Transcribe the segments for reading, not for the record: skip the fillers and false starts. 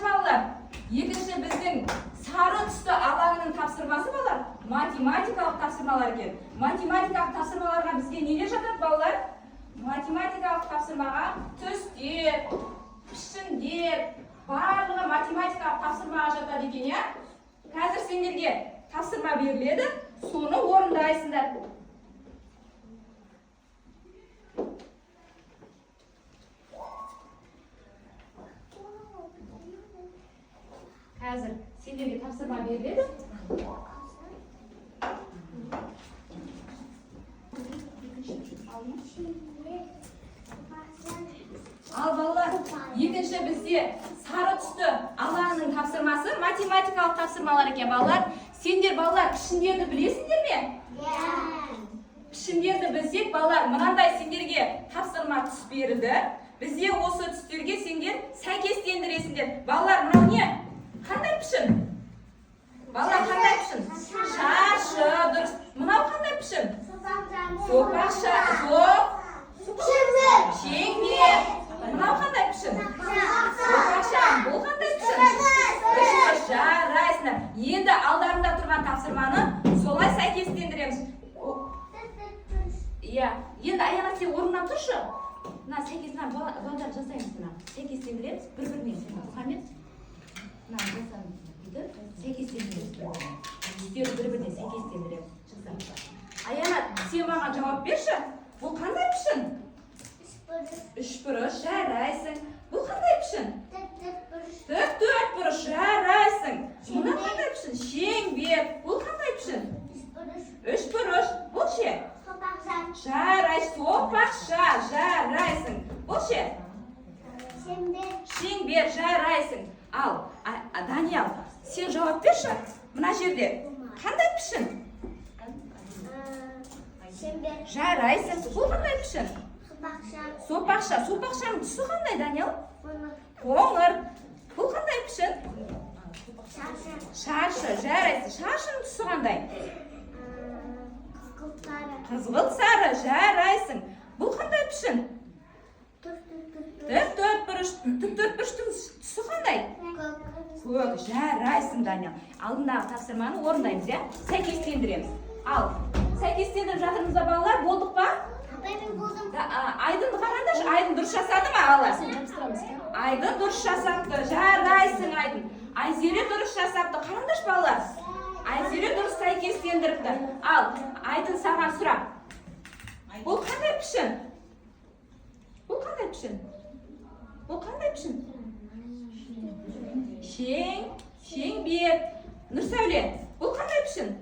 балалар, екінші біздің сары түсті алаңның тапсырмасы балалар, математикалық тапсырмалар екен. Математикалық тапсырмаларға бізге нелер жатады балалар? Математикалық тапсырмаға түстер, пішіндер, барлығы математикалық тапсырмаға жатады екен, я? Қазір сендерге тапсырма беріледі, соны орындайсыңдар. Қазір сендерге тапсырма беріледі. Ал балалар, екінші бізде сары түсті алаңның тапсырмасы математикалық тапсырмалар екен балалар. Сендер балалар пішіндерді білесіңдер ме? Пішіндерді білсек балалар, мынандай сендерге тапсырма түс берілді. Бізде осы түстерге сендер сәйкестендіресіңдер. Балалар, мынау не? Қандай пішін? Балалар, қандай пішін? Шаршы, дұрыс. Мынау қандай пішін? Сопақша, шеңбер. Мынау қандай пішін? Сопақша. Бұл қандай пішін? Жарайсыңдар. Енді алдарында тұрған тапсырманы солай сәйкестендіреміз. Иә. Енді аяна сен орнынан тұршы. Мына сәйкесінен балдар жасаймыз. Сәйкестендіреміз. Бір-біріне. Мұхаммед. Мына жасаймыз. Сәйкестендіреміз. Үстері бір-біріне сәйкестендіреміз. Аяна, сен маған жауап берші. Бұл қандай пішін? Үшбұрыш, жарайсың. Бұл қандай пішін? Төртбұрыш, жарайсың. Мұны қандай пішін? Шеңбер. Бұл қандай пішін? Үшбұрыш. Бұл ше? Жарайсың. Сопақша, жарайсың. Бұл ше? Шеңбер, жарайсың. Ал, Даниял, сен жауап берші. Мына жерде қандай пішін? Жарайсың. Бұл қандай пішін? Сопақша. Сопақшаның түсі қандай, Даниял? Қоңыр. Бұл қандай пішін? Шаршы. Жарайсың. Шаршының түсі қандай? Қызғылт сары. Жарайсың. Бұл қандай пішін? Төртбұрыш. Төртбұрыштың түсі қандай? Көк. Жарайсың, Даниял. Алдындағы тапсырманы орындаймыз, я? Сәйкестендіреміз. Ал, сәйкестендіріп жатырмыз ба балалар? Болдық па? Айдын қараңдаршы, Айдын дұрыс жасады ма балалар? Айдын дұрыс жасапты, жарайсың Айдын. Айзере дұрыс жасапты, қараңдаршы балалар? Айзере дұрыс сәйкестендіріпті. Ал, Айдын саған сұрақ. Бұл қандай пішін? Бұл қандай пішін? Бұл қандай пішін? Шеңбер. Нұрсәуле, бұл қандай пішін?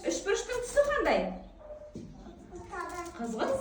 Үшбұрыштың түсі қандай? Қызғылт